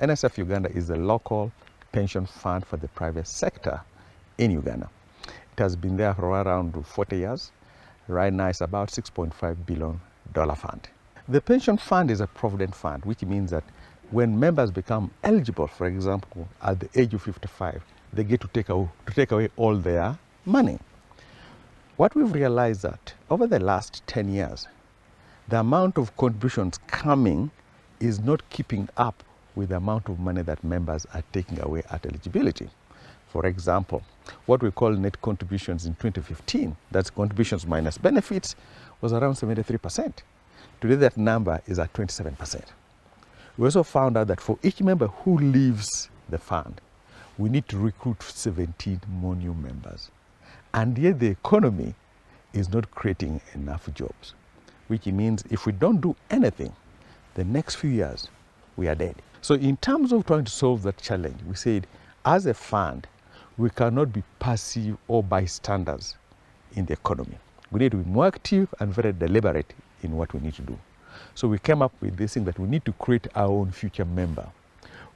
NSSF Uganda is the local pension fund for the private sector in Uganda. It has been there for around 40 years. Right now it's about $6.5 billion fund. The pension fund is a provident fund, which means that when members become eligible, for example, at the age of 55, they get to take away all their money. What we've realized that over the last 10 years, the amount of contributions coming is not keeping up with the amount of money that members are taking away at eligibility. For example, what we call net contributions in 2015, that's contributions minus benefits, was around 73%. Today that number is at 27%. We also found out that for each member who leaves the fund, we need to recruit 17 more new members. And yet the economy is not creating enough jobs, which means if we don't do anything, the next few years, we are dead. So in terms of trying to solve that challenge, we said, as a fund, we cannot be passive or bystanders in the economy. We need to be more active and very deliberate in what we need to do. So we came up with this thing that we need to create our own future member.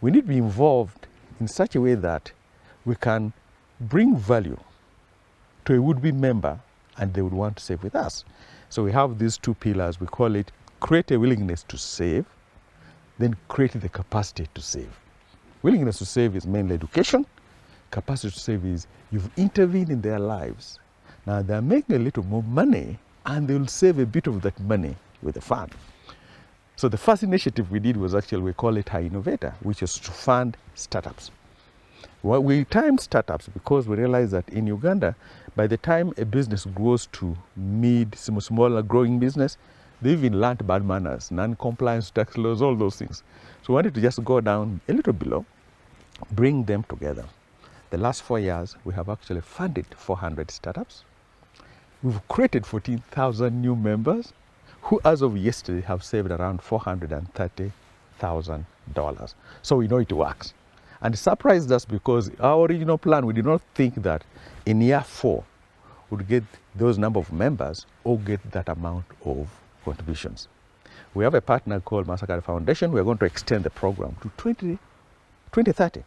We need to be involved in such a way that we can bring value to a would-be member and they would want to save with us. So we have these two pillars. We call it create a willingness to save, then create the capacity to save. Willingness to save is mainly education. Capacity to save is you've intervened in their lives. Now they're making a little more money and they will save a bit of that money with the fund. So the first initiative we did was actually, we call it High Innovator, which is to fund startups. Well, we timed startups because we realized that in Uganda, by the time a business grows to smaller growing business, they even learned bad manners, non-compliance, tax laws, all those things. So we wanted to just go down a little below, bring them together. The last 4 years, we have actually funded 400 startups. We've created 14,000 new members who, as of yesterday, have saved around $430,000. So we know it works. And it surprised us because our original plan, we did not think that in year 4 we'd get those number of members or get that amount of contributions. We have a partner called Masakari Foundation. We're going to extend the program to 2030. We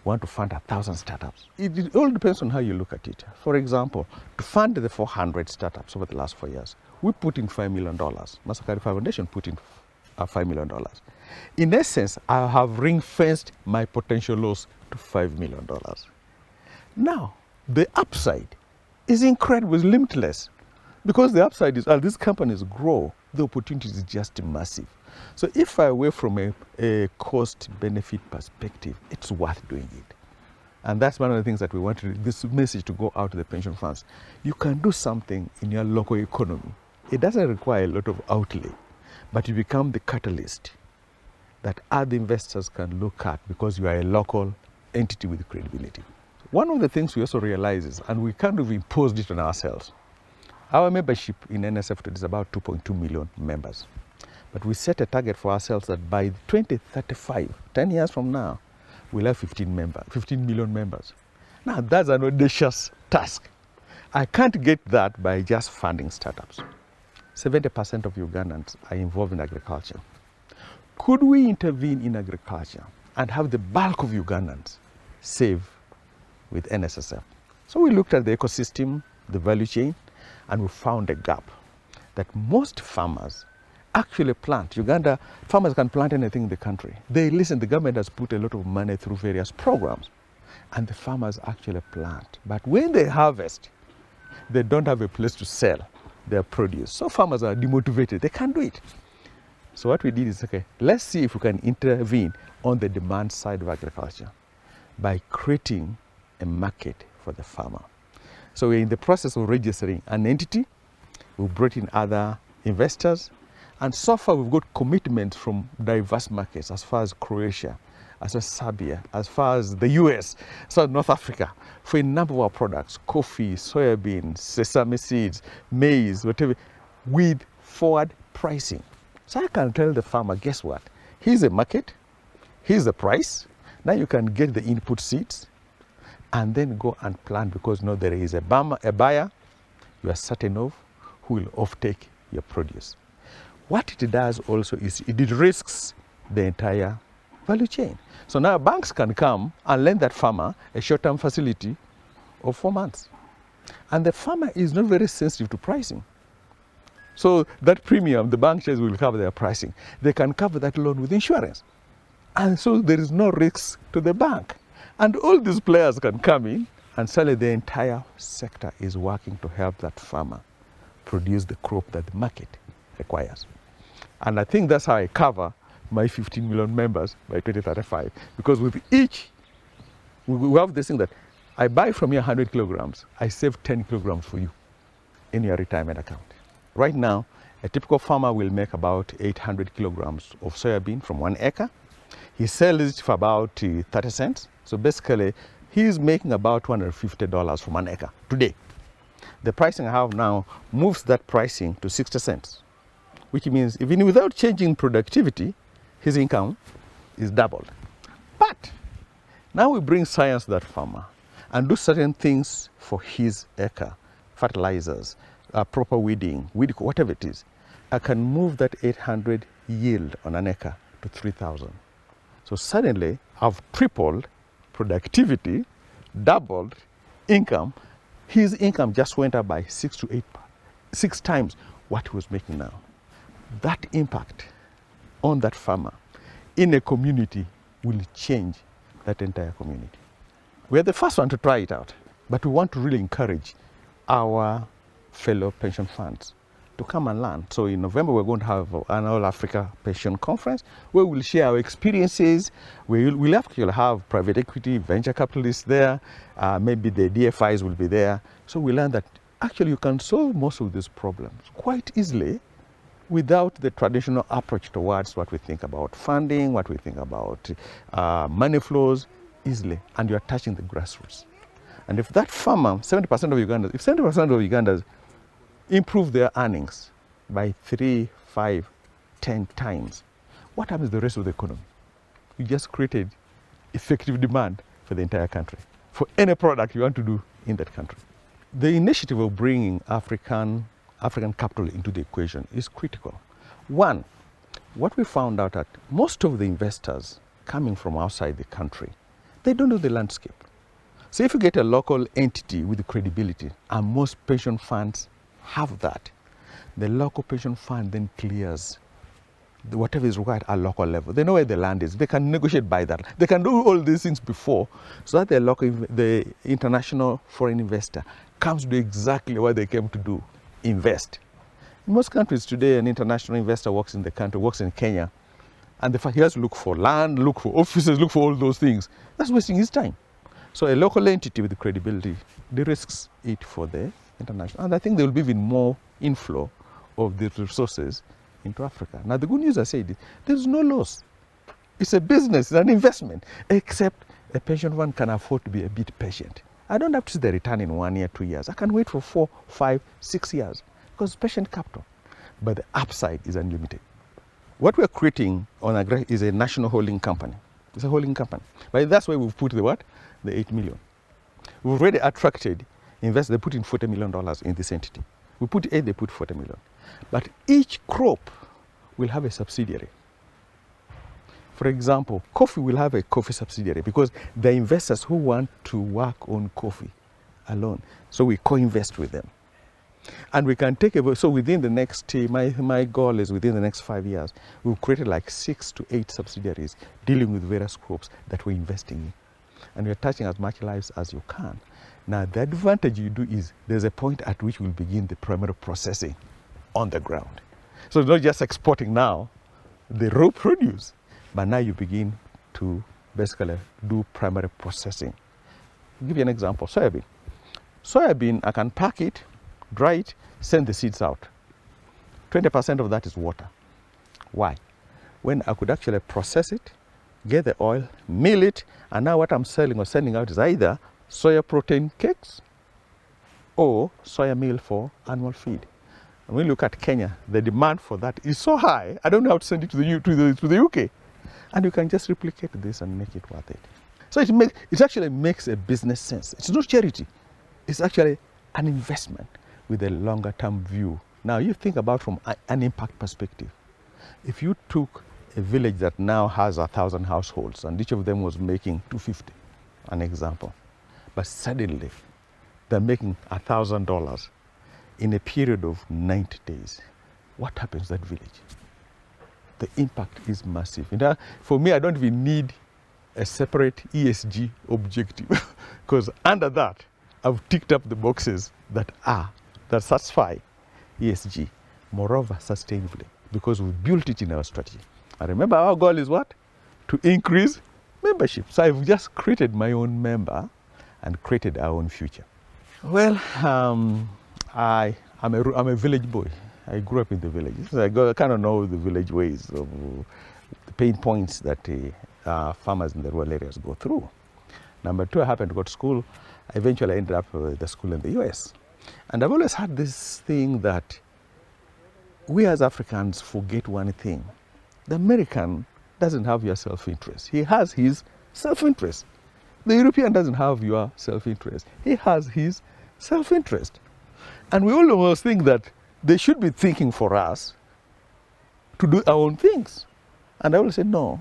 want to fund 1,000 startups. It all depends on how you look at it. For example, to fund the 400 startups over the last 4 years, we put in $5 million. Masakari Foundation put in $5 million. In essence, I have ring-fenced my potential loss to $5 million. Now, the upside is incredible, it's limitless. Because the upside is, as these companies grow, the opportunity is just massive. So if I were from a cost-benefit perspective, it's worth doing it. And that's one of the things that we want this message to go out to the pension funds. You can do something in your local economy. It doesn't require a lot of outlay, but you become the catalyst that other investors can look at because you are a local entity with credibility. One of the things we also realize is, and we kind of imposed it on ourselves, our membership in NSSF is about 2.2 million members. But we set a target for ourselves that by 2035, 10 years from now, we'll have 15 million members. Now, that's an audacious task. I can't get that by just funding startups. 70% of Ugandans are involved in agriculture. Could we intervene in agriculture and have the bulk of Ugandans save with NSSF? So we looked at the ecosystem, the value chain, and we found a gap that most farmers actually plant. Uganda, farmers can plant anything in the country. They listen, the government has put a lot of money through various programs, and the farmers actually plant. But when they harvest, they don't have a place to sell their produce. So farmers are demotivated, they can't do it. So what we did is, okay, let's see if we can intervene on the demand side of agriculture by creating a market for the farmer. So we're in the process of registering an entity. We brought in other investors. And so far we've got commitments from diverse markets as far as Croatia, as far as Serbia, as far as the US, so North Africa, for a number of our products, coffee, soybeans, sesame seeds, maize, whatever, with forward pricing. So I can tell the farmer, guess what? Here's the market, here's the price. Now you can get the input seeds and then go and plant because now there is a buyer you are certain of who will offtake your produce. What it does also is it de-risks the entire value chain. So now banks can come and lend that farmer a short-term facility of 4 months. And the farmer is not very sensitive to pricing. So that premium, the bank shares will cover their pricing. They can cover that loan with insurance. And so there is no risk to the bank. And all these players can come in, and suddenly the entire sector is working to help that farmer produce the crop that the market requires. And I think that's how I cover my 15 million members by 2035. Because with each, we have this thing that I buy from you 100 kilograms, I save 10 kilograms for you in your retirement account. Right now, a typical farmer will make about 800 kilograms of soybean from 1 acre. He sells it for about 30 cents. So basically, he's making about $250 from 1 acre today. The pricing I have now moves that pricing to 60 cents, which means even without changing productivity, his income is doubled. But now we bring science to that farmer and do certain things for his acre, fertilizers, proper weeding, whatever it is. I can move that 800 yield on an acre to 3,000. So suddenly I've tripled productivity, doubled income. His income just went up by 6 times what he was making now. That impact on that farmer in a community will change that entire community. We're the first one to try it out, but we want to really encourage our fellow pension funds to come and learn. So in November, we're going to have an All Africa Pension Conference where we'll share our experiences. We'll actually have private equity, venture capitalists there. Maybe the DFIs will be there. So we learn that actually you can solve most of these problems quite easily without the traditional approach towards what we think about funding, what we think about money flows easily, and you're touching the grassroots. And if that farmer, 70% of Ugandans improve their earnings by 3, 5, 10 times, what happens to the rest of the economy? You just created effective demand for the entire country, for any product you want to do in that country. The initiative of bringing African capital into the equation is critical. One, what we found out that most of the investors coming from outside the country, they don't know the landscape. So if you get a local entity with credibility, and most pension funds have that, the local pension fund then clears whatever is required at local level. They know where the land is. They can negotiate by that. They can do all these things before, so that the international foreign investor comes to do exactly what they came to do, invest. In most countries today, an international investor works in the country, works in Kenya, and he has to look for land, look for offices, look for all those things. That's wasting his time. So a local entity with credibility de-risks it for the international. And I think there will be even more inflow of the resources into Africa. Now the good news, I said, there's no loss. It's a business, it's an investment, except a pension fund can afford to be a bit patient. I don't have to see the return in 1 year, 2 years. I can wait for 4, 5, 6 years because it's patient capital. But the upside is unlimited. What we're creating on Agra is a national holding company. It's a holding company. But that's why we've put the what? The 8 million. We've already attracted investors. They put in $40 million in this entity. We put 8, they put 40 million. But each crop will have a subsidiary. For example, coffee will have a coffee subsidiary because the investors who want to work on coffee alone. So we co-invest with them. And we can take so within the next, my goal is within the next 5 years, we've created like 6 to 8 subsidiaries dealing with various crops that we're investing in. And we're touching as much lives as you can. Now, the advantage you do is there's a point at which we'll begin the primary processing on the ground. So it's not just exporting now the raw produce, but now you begin to basically do primary processing. I'll give you an example, soybean. Soybean, I can pack it, dry it, send the seeds out. 20% of that is water. Why? When I could actually process it, get the oil, mill it, and now what I'm selling or sending out is either soya protein cakes or soya meal for animal feed. And when we look at Kenya, the demand for that is so high, I don't know how to send it to the UK. And you can just replicate this and make it worth it. So it actually makes a business sense. It's not charity. It's actually an investment with a longer term view. Now you think about from an impact perspective. If you took a village that now has 1,000 households, and each of them was making 250, an example. But suddenly, they're making $1,000 in a period of 90 days. What happens to that village? The impact is massive. For me, I don't even need a separate ESG objective because under that, I've ticked up the boxes that satisfy ESG, moreover, sustainably, because we've built it in our strategy. And remember, our goal is what? To increase membership. So I've just created my own member and created our own future. Well, I'm a village boy. I grew up in the village. So I kind of know the village ways of the pain points that farmers in the rural areas go through. Number two, I happened to go to school. I eventually ended up at the school in the US. And I've always had this thing that we as Africans forget one thing. The American doesn't have your self-interest. He has his self-interest. The European doesn't have your self-interest. He has his self-interest. And we almost think that they should be thinking for us to do our own things. And I always say, no,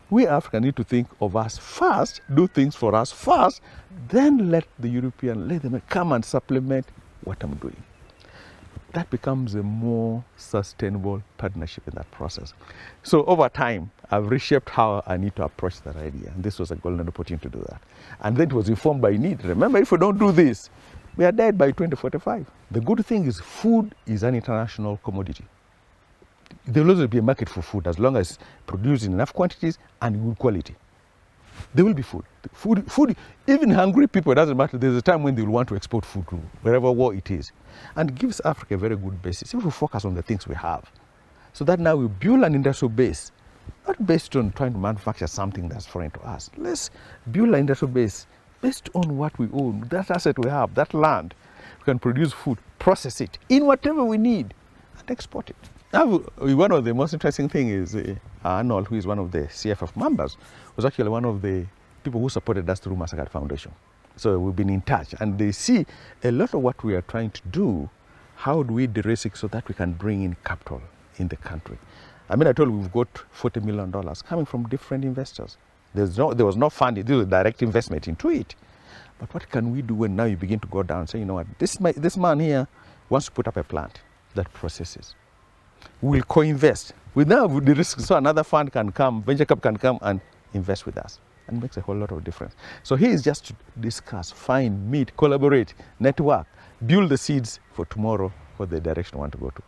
we Africans need to think of us first, do things for us first, then let the European, let them come and supplement what I'm doing. That becomes a more sustainable partnership in that process. So over time, I've reshaped how I need to approach that idea. And this was a golden opportunity to do that. And then it was informed by need. Remember, if we don't do this, we are dead by 2045. The good thing is food is an international commodity. There will always be a market for food as long as produced in enough quantities and good quality. There will be food. Food, even hungry people, it doesn't matter. There's a time when they will want to export food to wherever war it is. And it gives Africa a very good basis if we focus on the things we have. So that now we build an industrial base, not based on trying to manufacture something that's foreign to us. Let's build an industrial base based on what we own, that asset we have, that land. We can produce food, process it in whatever we need, and export it. Now, one of the most interesting things is Arnold, who is one of the CFF members, was actually one of the people who supported us through Mastercard Foundation. So we've been in touch, and they see a lot of what we are trying to do. How do we de-risk it so that we can bring in capital in the country? I mean, I told you we've got $40 million coming from different investors. There was no funding, this was direct investment into it. But what can we do when now you begin to go down and say, you know what, this man here wants to put up a plant that processes. We'll co-invest. We now have the risk, so another fund can come, venture capital can come and invest with us. And makes a whole lot of difference. So here is just to discuss, find, meet, collaborate, network, build the seeds for tomorrow, for the direction we want to go to.